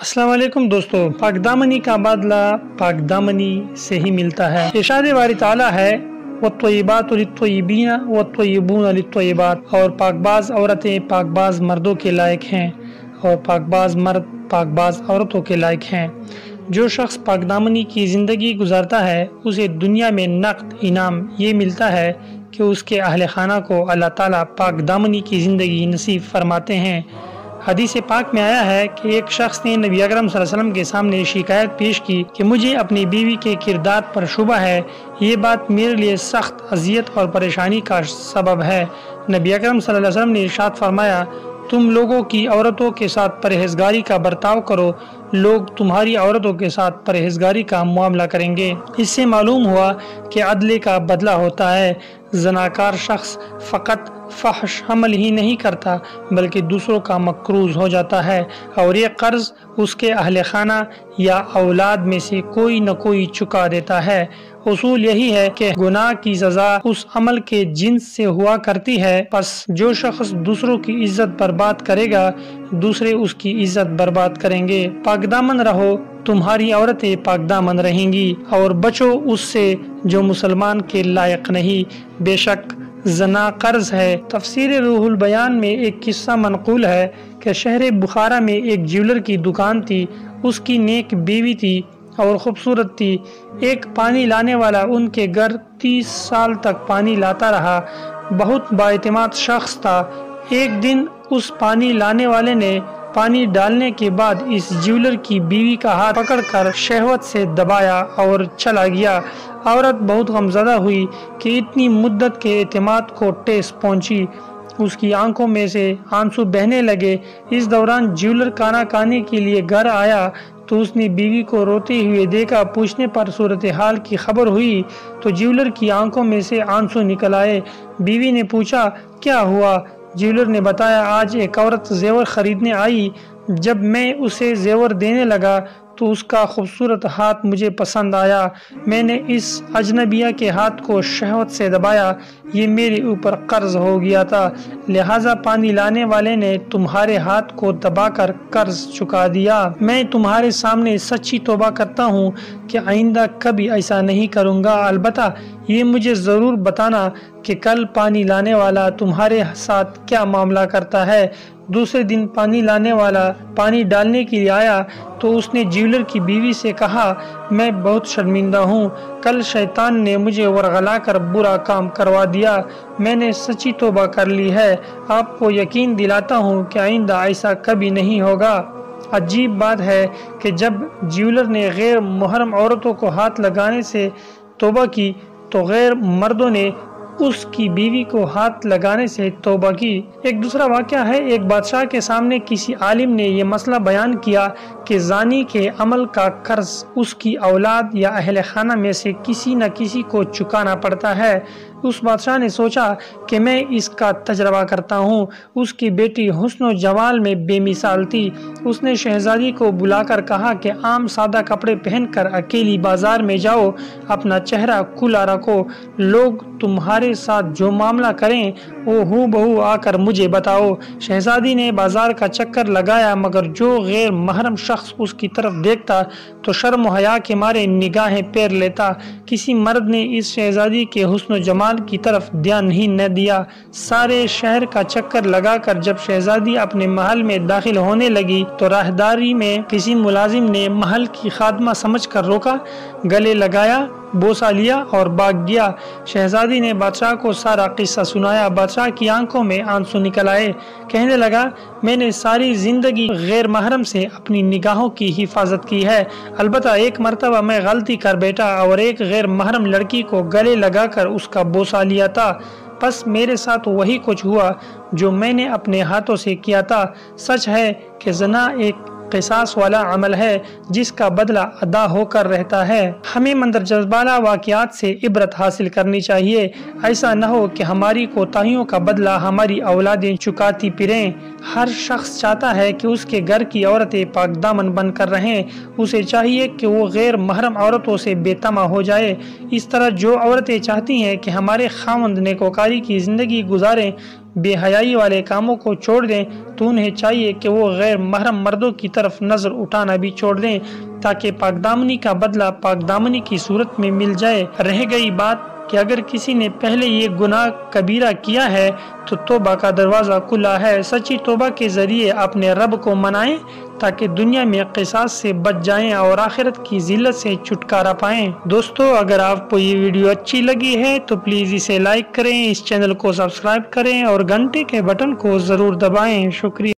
अस्सलाम वालेकुम दोस्तों, पाकदामनी का बदला पाकदामनी से ही मिलता है। इरशाद बारी ताला है वत्तय्यिबातु लित्तय्यिबीना वत्तय्यिबूना लित्तय्यिबात, और पाकबाज औरतें पाकबाज मर्दों के लायक हैं और पाकबाज मर्द पाकबाज औरतों के लायक हैं। जो शख्स पाकदामनी की ज़िंदगी गुजारता है उसे दुनिया में नक़द इनाम ये मिलता है कि उसके अहले खाना को अल्लाह ताला पाकदामनी की ज़िंदगी नसीब फरमाते हैं। हदीस पाक में आया है कि एक शख्स ने नबी अकरम सल्लल्लाहु अलैहि वसल्लम के सामने शिकायत पेश की कि मुझे अपनी बीवी के किरदार पर शुबा है, ये बात मेरे लिए सख्त अजियत और परेशानी का सबब है। नबी अकरम सल्लल्लाहु अलैहि वसल्लम ने इरशाद फरमाया, तुम लोगों की औरतों के साथ परहेजगारी का बर्ताव करो, लोग तुम्हारी औरतों के साथ परहेजगारी का मामला करेंगे। इससे मालूम हुआ कि अदले का बदला होता है। जनाकार शख्स फ़कत फहश अमल ही नहीं करता बल्कि दूसरों का मकरूज हो जाता है और ये कर्ज उसके अहले खाना या औलाद में से कोई न कोई चुका देता है। उसूल यही है कि गुनाह की सजा उस अमल के जिन्स से हुआ करती है। बस जो शख्स दूसरों की इज्जत बर्बाद करेगा दूसरे उसकी इज्जत बर्बाद करेंगे। पाकदामन रहो, तुम्हारी औरतें पाकदामन रहेंगी, और बचो उससे जो मुसलमान के लायक नहीं, बेशक जना कर्ज है। तफसीर रूहुल बयान में एक किस्सा मनकूल है कि शहर बुखारा में एक ज्वेलर की दुकान थी। उसकी नेक बीवी थी और खूबसूरत थी। एक पानी लाने वाला उनके घर 30 साल तक पानी लाता रहा। बहुत बाएतिमाद शख्स था। एक दिन उस पानी लाने वाले ने पानी डालने के बाद इस ज्वेलर की बीवी का हाथ पकड़कर शहवत से दबाया और चला गया। औरत बहुत गमज़दा हुई कि इतनी मुद्दत के एतमाद को ठेस पहुंची। उसकी आंखों में से आंसू बहने लगे। इस दौरान ज्वेलर खाना खाने के लिए घर आया तो उसने बीवी को रोते हुए देखा। पूछने पर सूरत हाल की खबर हुई तो ज्वेलर की आंखों में से आंसू निकल आए। बीवी ने पूछा, क्या हुआ? ज्वेलर ने बताया, आज एक औरत जेवर खरीदने आई। जब मैं उसे जेवर देने लगा तो उसका खूबसूरत हाथ मुझे पसंद आया। मैंने इस अजनबिया के हाथ को शहवत से दबाया। ये मेरे ऊपर कर्ज हो गया था, लिहाजा पानी लाने वाले ने तुम्हारे हाथ को दबाकर कर्ज चुका दिया। मैं तुम्हारे सामने सच्ची तौबा करता हूँ कि आइंदा कभी ऐसा नहीं करूँगा। अलबत्ता ये मुझे ज़रूर बताना कि कल पानी लाने वाला तुम्हारे साथ क्या मामला करता है। दूसरे दिन पानी लाने वाला पानी डालने के लिए आया तो उसने ज्वेलर की बीवी से कहा, मैं बहुत शर्मिंदा हूँ, कल शैतान ने मुझे वरगला कर बुरा काम करवा दिया। मैंने सच्ची तौबा कर ली है। आपको यकीन दिलाता हूँ कि आइंदा ऐसा कभी नहीं होगा। अजीब बात है कि जब ज्वेलर ने गैर मुहर्रम औरतों को हाथ लगाने से तौबा की तो गैर मर्दों ने उसकी बीवी को हाथ लगाने से तौबा की। एक दूसरा वाक़या है, एक बादशाह के सामने किसी आलिम ने यह मसला बयान किया कि जानी के अमल का कर्ज उसकी औलाद या अहले खाना में से किसी न किसी को चुकाना पड़ता है। उस बादशाह ने सोचा कि मैं इसका तजर्बा करता हूँ। उसकी बेटी हुस्न जमाल में बेमिसाल थी। उसने शहजादी को बुलाकर कहा कि आम सादा कपड़े पहनकर अकेली बाजार में जाओ, अपना चेहरा खुला रखो, लोग तुम्हारे साथ जो मामला करें वो हूबहू आकर मुझे बताओ। शहजादी ने बाजार का चक्कर लगाया मगर जो गैर महरम शख्स उसकी तरफ देखता तो शर्म हया के मारे निगाहें पैर लेता। किसी मर्द ने इस शहजादी के हुस्न जमाल की तरफ ध्यान ही न दिया। सारे शहर का चक्कर लगाकर जब शहजादी अपने महल में दाखिल होने लगी तो राहदारी में किसी मुलाजिम ने महल की खादमा समझकर रोका, गले लगाया, बोसा लिया और भाग गया। शहजादी ने बादशाह को सारा किस्सा सुनाया। बादशाह की आंखों में आंसू निकल आए। कहने लगा, मैंने सारी जिंदगी गैर महरम से अपनी निगाहों की हिफाजत की है। अलबत्ता एक मर्तबा मैं गलती कर बैठा और एक गैर महरम लड़की को गले लगाकर उसका बोसा लिया था। बस मेरे साथ वही कुछ हुआ जो मैंने अपने हाथों से किया था। सच है कि ज़ना एक क़िसास वाला अमल है जिसका बदला अदा होकर रहता है। हमें मंदरजबाला वाक़यात से इबरत हासिल करनी चाहिए। ऐसा न हो कि हमारी कोताहियों का बदला हमारी औलादें चुकाती फिरें। हर शख्स चाहता है कि उसके घर की औरतें पाकदामन बनकर रहें। उसे चाहिए कि वो गैर महरम औरतों से बेतमा हो जाए। इस तरह जो औरतें चाहती हैं कि हमारे खावंद नेकोकारी की ज़िंदगी गुजारें بے حیائی والے کاموں کو چھوڑ دیں تو انہیں چاہیے کہ وہ غیر محرم مردوں کی طرف نظر اٹھانا بھی چھوڑ دیں تاکہ پاک دامنی کا بدلہ پاک دامنی کی صورت میں مل جائے۔ رہ گئی بات کہ اگر کسی نے پہلے یہ گناہ کبیرہ کیا ہے تو توبہ کا دروازہ کھلا ہے۔ سچی توبہ کے ذریعے اپنے رب کو منائیں تاکہ دنیا میں قصاص سے بچ جائیں اور آخرت کی ذلت سے چھٹکارا پائیں۔ دوستو اگر آپ کو یہ ویڈیو اچھی لگی ہے تو پلیز اسے لائک کریں، اس چینل کو سبسکرائب کریں اور گھنٹے کے بٹن کو ضرور دبائیں۔ شکریہ۔